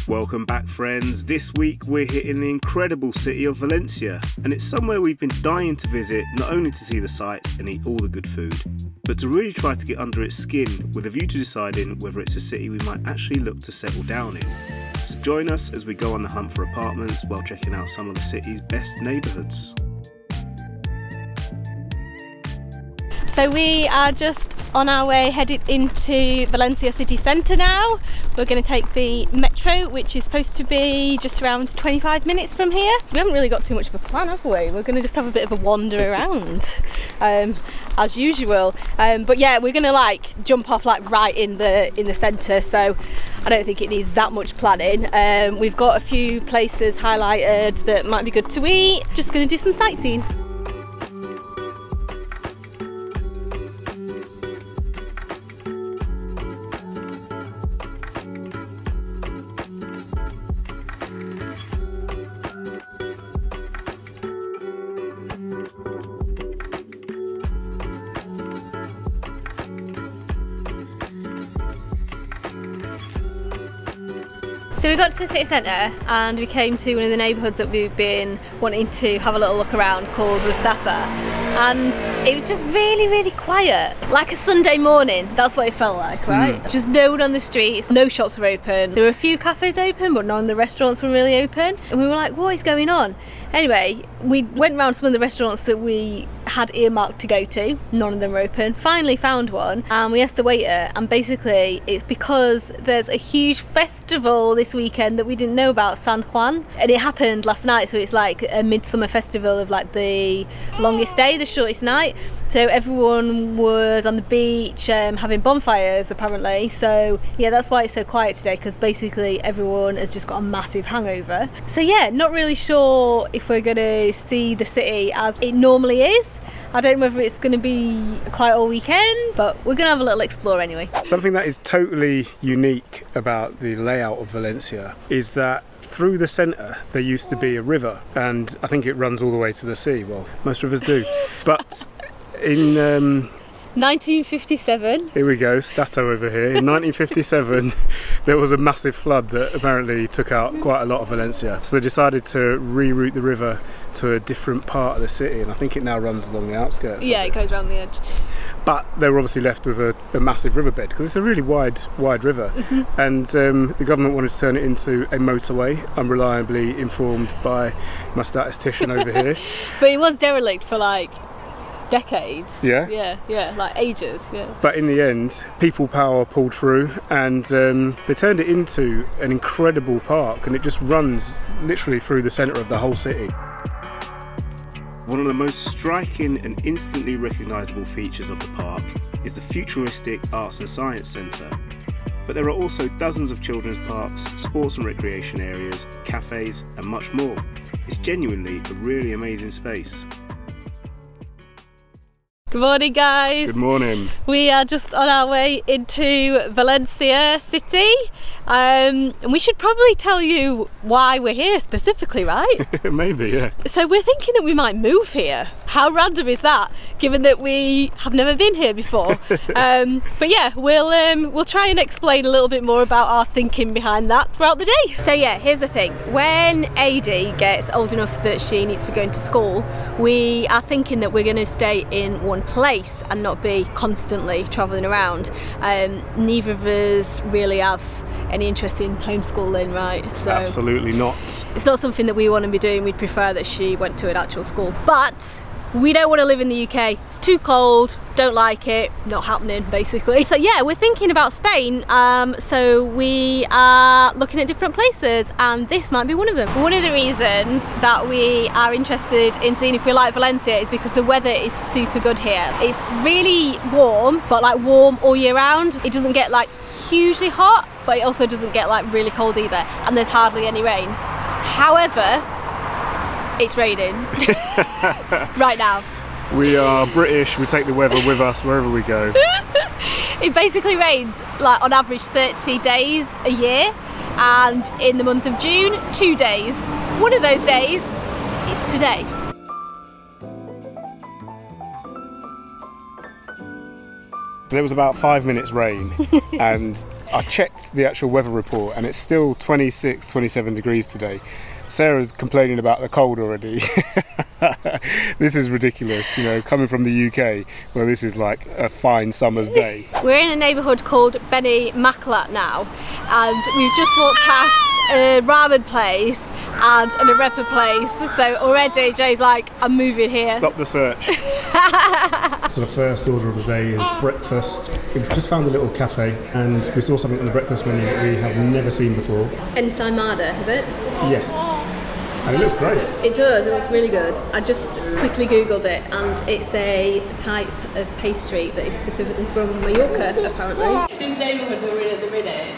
Welcome back, friends. This week we're hitting the incredible city of Valencia, and it's somewhere we've been dying to visit, not only to see the sights and eat all the good food, but to really try to get under its skin with a view to deciding whether it's a city we might actually look to settle down in. So join us as we go on the hunt for apartments while checking out some of the city's best neighbourhoods. So we are just on our way headed into Valencia city centre now. We're going to take the metro, which is supposed to be just around 25 minutes from here. We haven't really got too much of a plan, have we? We're going to just have a bit of a wander around as usual. But yeah, we're going to jump off right in the centre, so I don't think it needs that much planning. We've got a few places highlighted that might be good to eat. Just going to do some sightseeing. So we got to the city centre and we came to one of the neighbourhoods that we've been wanting to have a little look around, called Rusaffa, and it was just really quiet, like a Sunday morning. That's what it felt like, right? Just no one on the streets, no shops were open. There were a few cafes open, but none of the restaurants were really open, and we were like, what is going on? Anyway, we went around some of the restaurants that we had earmarked to go to. None of them were open. Finally found one, and we asked the waiter, and basically it's because there's a huge festival this weekend that we didn't know about, San Juan, and it happened last night, so it's like a midsummer festival of the longest day, the shortest night. So everyone was on the beach having bonfires apparently, so yeah, that's why it's so quiet today, because basically everyone has just got a massive hangover. So yeah, not really sure if we're going to see the city as it normally is. I don't know whether it's going to be quiet all weekend, but we're going to have a little explore anyway. Something that is totally unique about the layout of Valencia is that through the centre there used to be a river, and I think it runs all the way to the sea. Well, most rivers do. But in 1957. Here we go, Stato over here. In 1957 there was a massive flood that apparently took out quite a lot of Valencia. So they decided to reroute the river to a different part of the city, and I think it now runs along the outskirts. Yeah, it goes around the edge. But they were obviously left with a massive riverbed, because it's a really wide river. And the government wanted to turn it into a motorway. I'm reliably informed by my statistician over here. But it was derelict for decades. Yeah? Yeah, ages, yeah. But in the end, people power pulled through, and they turned it into an incredible park, and it just runs literally through the centre of the whole city. One of the most striking and instantly recognisable features of the park is the futuristic Arts and Science Centre. But there are also dozens of children's parks, sports and recreation areas, cafes and much more. It's genuinely a really amazing space. Good morning, guys. Good morning. We are just on our way into Valencia city, and we should probably tell you why we're here specifically, right? Maybe, yeah. So we're thinking that we might move here. How random is that, given that we have never been here before? But yeah, we'll try and explain a little bit more about our thinking behind that throughout the day. So yeah, here's the thing. When AD gets old enough that she needs to be going to school, we are thinking that we're going to stay in one place and not be constantly travelling around. Neither of us really have any interest in homeschooling, right? So absolutely not. It's not something that we want to be doing. We'd prefer that she went to an actual school. But we don't want to live in the UK. It's too cold, don't like it, not happening basically. So yeah, we're thinking about Spain, so we are looking at different places, and this might be one of them. One of the reasons that we are interested in seeing if we like Valencia is because the weather is super good here. It's really warm, but warm all year round. It doesn't get hugely hot, but it also doesn't get really cold either, and there's hardly any rain. However, it's raining right now. We are British, we take the weather with us wherever we go. It basically rains on average 30 days a year, and in the month of June, 2 days. One of those days is today. There was about 5 minutes rain and I checked the actual weather report and it's still 26, 27 degrees today. Sarah's complaining about the cold already. This is ridiculous, you know, coming from the UK where this is like a fine summer's day. We're in a neighbourhood called Benimaclet now, and we've just walked past a ramen place and an arepa place, so already Jay's like, I'm moving here. Stop the search. So the first order of the day is breakfast. We've just found a little cafe and we saw something on the breakfast menu that we have never seen before. Ensaimada, is it? Yes. And it looks great. It does, it looks really good. I just quickly googled it and it's a type of pastry that is specifically from Mallorca, apparently. This neighbourhood we're in at the minute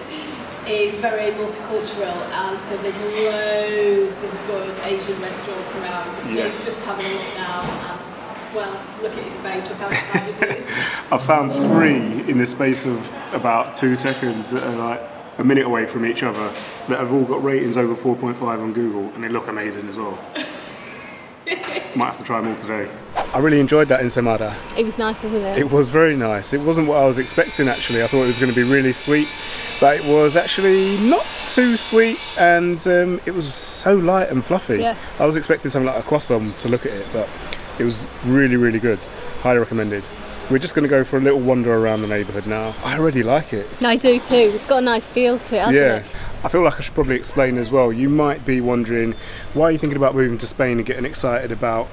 is very multicultural, and so there's loads of good Asian restaurants around. Yes. Jay's just having a look now and, well, look at his face, look how excited he is. I found 3 in the space of about 2 seconds that are like a minute away from each other that have all got ratings over 4.5 on Google and they look amazing as well. Might have to try them all today. I really enjoyed that ensaimada. It was nice, wasn't it? It was very nice. It wasn't what I was expecting actually. I thought it was going to be really sweet, but it was actually not too sweet and it was so light and fluffy. Yeah. I was expecting something like a croissant to look at it, but it was really, really good. Highly recommended. We're just going to go for a little wander around the neighbourhood now. I already like it. I do too. It's got a nice feel to it, hasn't it? I feel like I should probably explain as well. You might be wondering, why are you thinking about moving to Spain and getting excited about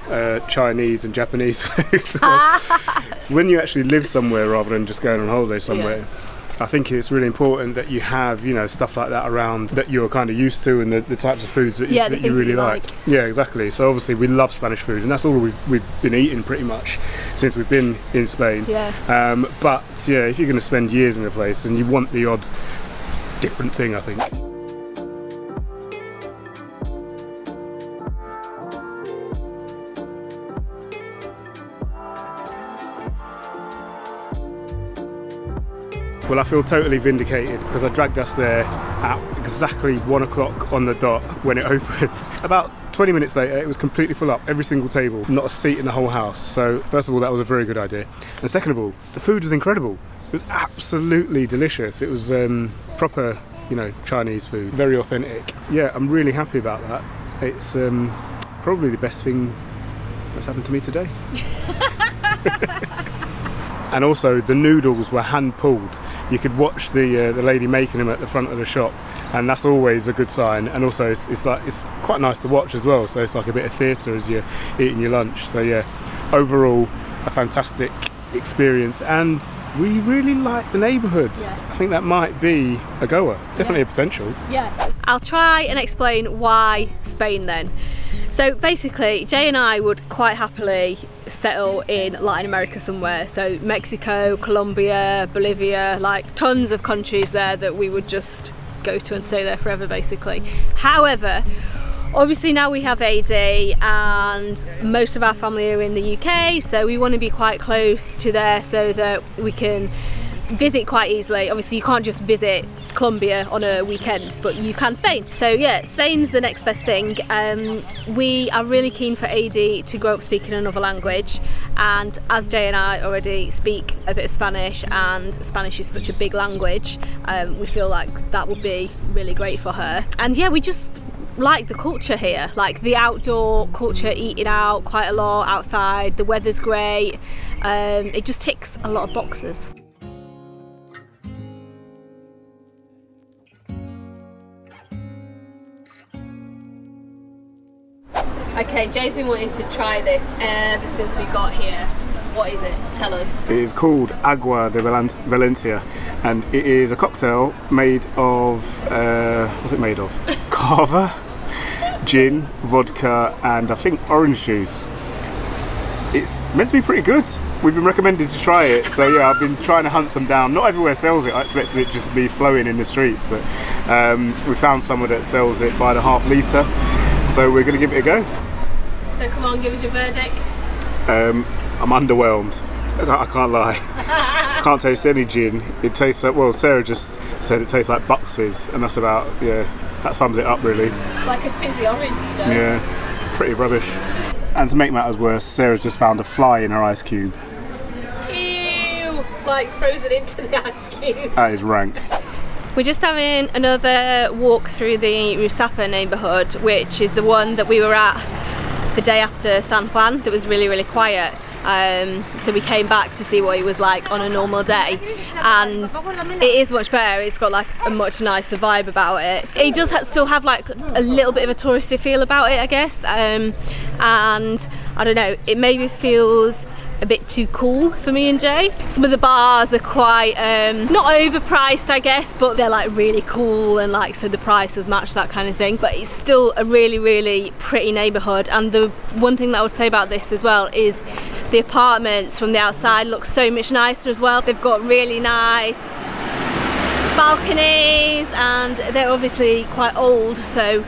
Chinese and Japanese food? When you actually live somewhere rather than just going on holiday somewhere, I think it's really important that you have, you know, stuff like that around that you're kind of used to and the types of foods that, that you really like. Yeah, exactly. So obviously we love Spanish food and that's all we've been eating pretty much since we've been in Spain. Yeah. But yeah, if you're going to spend years in a place then you want the odd different thing, I think. Well, I feel totally vindicated because I dragged us there at exactly 1 o'clock on the dot when it opened. About 20 minutes later, it was completely full up, every single table, not a seat in the whole house. So first of all, that was a very good idea. And second of all, the food was incredible. It was absolutely delicious. It was proper, you know, Chinese food, very authentic. Yeah, I'm really happy about that. It's probably the best thing that's happened to me today. And also the noodles were hand pulled. You could watch the lady making them at the front of the shop, and that's always a good sign. And also it's quite nice to watch as well. So it's like a bit of theatre as you're eating your lunch. So yeah, overall a fantastic experience, and we really like the neighbourhood. Yeah. I think that might be a goer. Definitely a potential. Yeah. I'll try and explain why Spain then. So basically, Jay and I would quite happily settle in Latin America somewhere. So Mexico, Colombia, Bolivia, like tons of countries there that we would just go to and stay there forever basically. However, obviously now we have AD and most of our family are in the UK, so we want to be quite close to there so that we can visit quite easily. Obviously you can't just visit Colombia on a weekend, but you can Spain. So yeah, Spain's the next best thing. We are really keen for AD to grow up speaking another language, and as Jay and I already speak a bit of Spanish and Spanish is such a big language, we feel like that would be really great for her. And yeah, we just like the culture here, like the outdoor culture, eating out quite a lot outside, the weather's great, it just ticks a lot of boxes. Okay, Jay's been wanting to try this ever since we got here. What is it? Tell us. It is called Agua de Valencia, and it is a cocktail made of, what's it made of? Cava, gin, vodka, and I think orange juice. It's meant to be pretty good. We've been recommended to try it, so yeah, I've been trying to hunt some down. Not everywhere sells it. I expected it just to be flowing in the streets, but we found somewhere that sells it by the half litre, so we're going to give it a go. So come on, give us your verdict. I'm underwhelmed. I can't lie. Can't taste any gin. It tastes like, well, Sarah just said it tastes like Bucks Fizz, and that's about, yeah, that sums it up really. It's like a fizzy orange, no? Yeah, pretty rubbish. And to make matters worse, Sarah's just found a fly in her ice cube. Ew! like frozen into the ice cube. That is rank. We're just having another walk through the Rusaffa neighbourhood, which is the one that we were at the day after San Juan that was really, really quiet. So we came back to see what it was like on a normal day, and it is much better. It's got like a much nicer vibe about it. It does still have like a little bit of a touristy feel about it, I guess, and I don't know, it maybe feels a bit too cool for me and Jay. Some of the bars are quite not overpriced, I guess, but they're like really cool, and like so the prices match that kind of thing. But it's still a really, really pretty neighbourhood. And the one thing that I would say about this as well is the apartments from the outside look so much nicer as well. They've got really nice balconies, and they're obviously quite old, so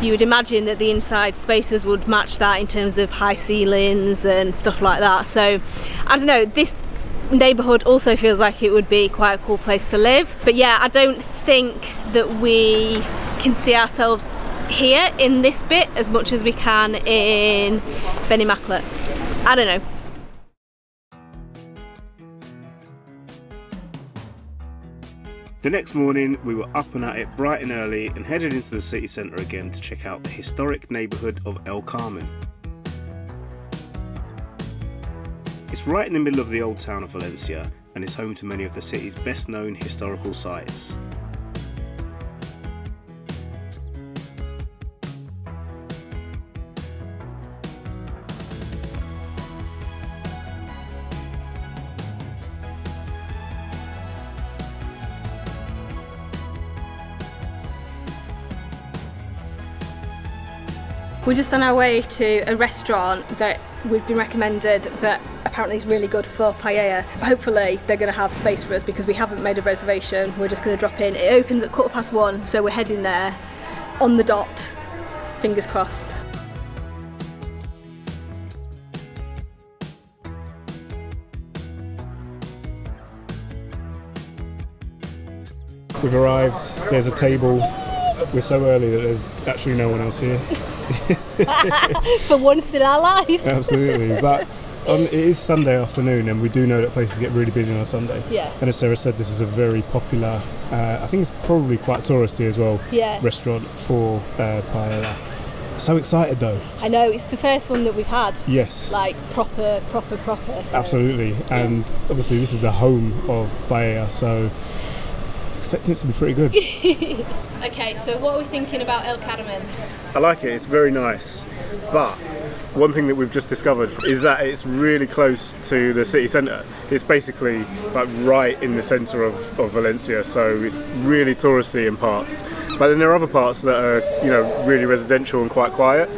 you would imagine that the inside spaces would match that in terms of high ceilings and stuff like that. So I don't know, this neighbourhood also feels like it would be quite a cool place to live. But yeah, I don't think that we can see ourselves here in this bit as much as we can in Benimaclet. I don't know. The next morning we were up and at it bright and early and headed into the city centre again to check out the historic neighbourhood of El Carmen. It's right in the middle of the old town of Valencia and is home to many of the city's best known historical sites. We're just on our way to a restaurant that we've been recommended that apparently is really good for paella. Hopefully they're going to have space for us because we haven't made a reservation. We're just going to drop in. It opens at 1:15, so we're heading there on the dot. Fingers crossed. We've arrived, there's a table. We're so early that there's actually no one else here. For once in our lives. Absolutely, but it is Sunday afternoon and we do know that places get really busy on a Sunday. Yeah. And as Sarah said, this is a very popular, I think it's probably quite touristy as well, restaurant for paella. So excited though. I know, it's the first one that we've had. Yes. Like proper. So. Absolutely, and obviously this is the home of paella, so expecting it to be pretty good. Okay, so what are we thinking about El Carmen? I like it, it's very nice, but one thing that we've just discovered is that it's really close to the city centre. It's basically like right in the centre of Valencia, so it's really touristy in parts. But then there are other parts that are, you know, really residential and quite quiet.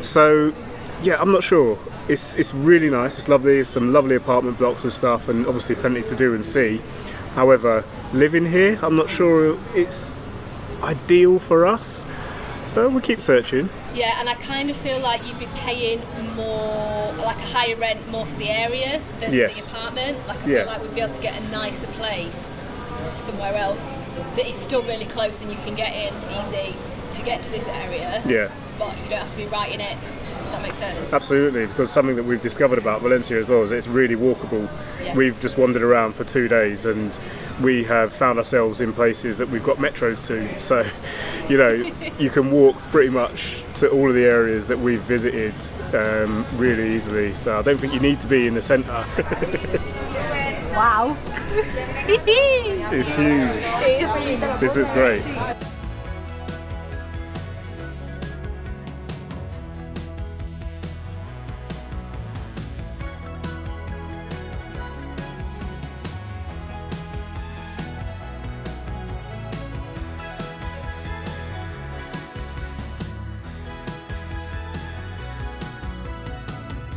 So yeah, I'm not sure. It's really nice, it's lovely, it's some lovely apartment blocks and stuff, and obviously plenty to do and see. However, living here, I'm not sure it's ideal for us, so we'll keep searching. Yeah, and I kind of feel like you'd be paying more, like a higher rent more for the area than the apartment. Like I feel like we'd be able to get a nicer place somewhere else that is still really close and you can get in easy to get to this area. Yeah. But you don't have to be right in it. Does that make sense? Absolutely, because something that we've discovered about Valencia as well is it's really walkable. Yeah. We've just wandered around for 2 days and we have found ourselves in places that we've got metros to, so you know, you can walk pretty much to all of the areas that we've visited really easily, so I don't think you need to be in the centre. Wow. It's huge. It is huge. This is great.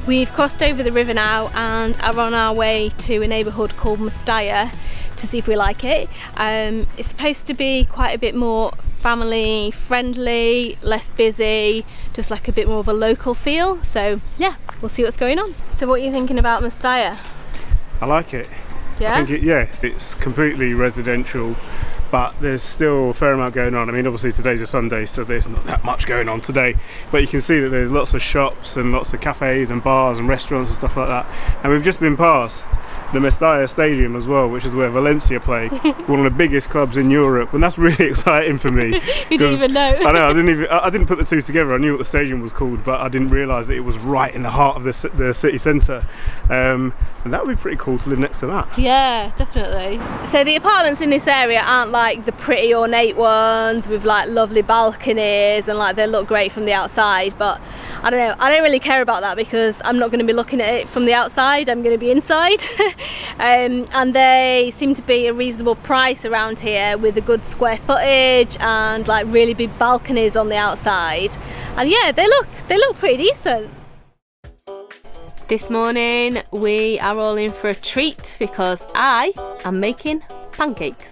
We've crossed over the river now and are on our way to a neighbourhood called Mestalla to see if we like it. It's supposed to be quite a bit more family friendly, less busy, just like a bit more of a local feel. So yeah, we'll see what's going on. So what are you thinking about Mestalla? I like it. Yeah? I think it's completely residential, but there's still a fair amount going on. I mean, obviously today's a Sunday, so there's not that much going on today, but you can see that there's lots of shops and lots of cafes and bars and restaurants and stuff like that. And we've just been past the Mestalla Stadium as well, which is where Valencia play, one of the biggest clubs in Europe, and that's really exciting for me. You didn't even know. I know, I didn't put the two together. I knew what the stadium was called, but I didn't realise that it was right in the heart of the city centre. And that would be pretty cool to live next to that. Yeah, definitely. So the apartments in this area aren't like the pretty ornate ones with like lovely balconies and like they look great from the outside, but I don't know, I don't really care about that because I'm not going to be looking at it from the outside, I'm going to be inside. And they seem to be a reasonable price around here with a good square footage and like really big balconies on the outside. And yeah, they look pretty decent. This morning we are all in for a treat because I am making pancakes.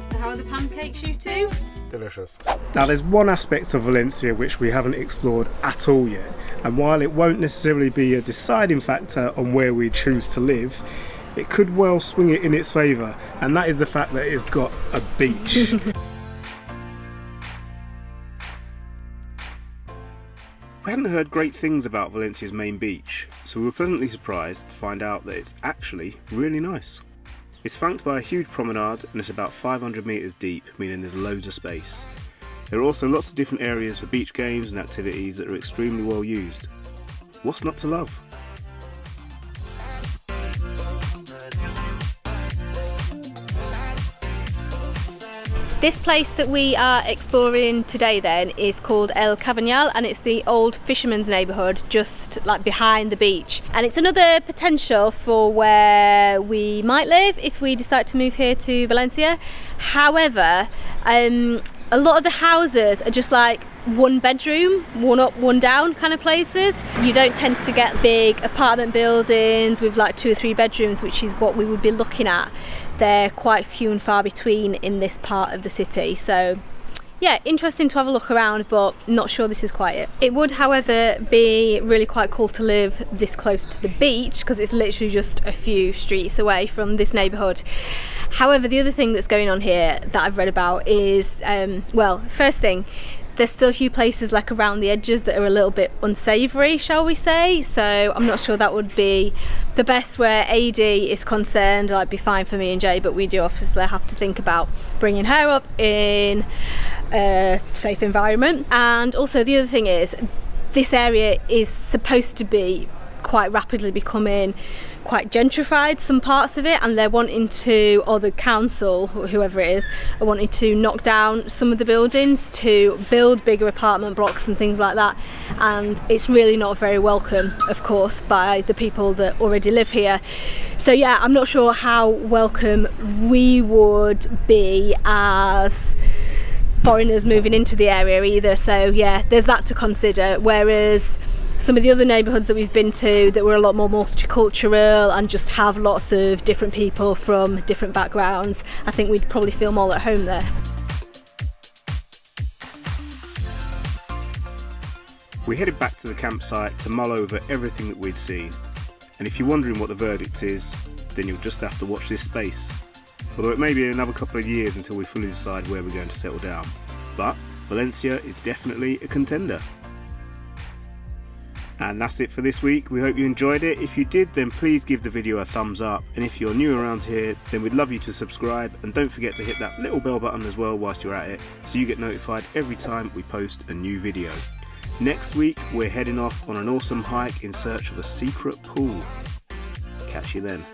So how are the pancakes, you two? Delicious. Now there's one aspect of Valencia which we haven't explored at all yet, and while it won't necessarily be a deciding factor on where we choose to live, it could well swing it in its favour, and that is the fact that it's got a beach. We hadn't heard great things about Valencia's main beach, so we were pleasantly surprised to find out that it's actually really nice. It's flanked by a huge promenade and it's about 500 metres deep, meaning there's loads of space. There are also lots of different areas for beach games and activities that are extremely well used. What's not to love? This place that we are exploring today then is called El Cabanyl, and it's the old fisherman's neighbourhood just like behind the beach, and it's another potential for where we might live if we decide to move here to Valencia. However, a lot of the houses are just like one bedroom, one up, one down kind of places. You don't tend to get big apartment buildings with like 2 or 3 bedrooms, which is what we would be looking at. They're quite few and far between in this part of the city. So yeah, interesting to have a look around, but not sure this is quite it. It would, however, be really quite cool to live this close to the beach because it's literally just a few streets away from this neighbourhood. However, the other thing that's going on here that I've read about is, well, first thing, there's still a few places like around the edges that are a little bit unsavoury, shall we say, so I'm not sure that would be the best where AD is concerned. It'd be fine for me and Jay, but we do obviously have to think about bringing her up in a safe environment. And also the other thing is, this area is supposed to be quite rapidly becoming quite gentrified, some parts of it, and they're wanting to, or the council, or whoever it is, are wanting to knock down some of the buildings to build bigger apartment blocks and things like that, and it's really not very welcome, of course, by the people that already live here. So yeah, I'm not sure how welcome we would be as foreigners moving into the area either, so yeah, there's that to consider. Whereas some of the other neighbourhoods that we've been to that were a lot more multicultural and just have lots of different people from different backgrounds, I think we'd probably feel more at home there. We headed back to the campsite to mull over everything that we'd seen, and if you're wondering what the verdict is, then you'll just have to watch this space. Although it may be another couple of years until we fully decide where we're going to settle down, but Valencia is definitely a contender. And that's it for this week. We hope you enjoyed it. If you did, then please give the video a thumbs up, and if you're new around here, then we'd love you to subscribe, and don't forget to hit that little bell button as well whilst you're at it, so you get notified every time we post a new video. Next week we're heading off on an awesome hike in search of a secret pool. Catch you then.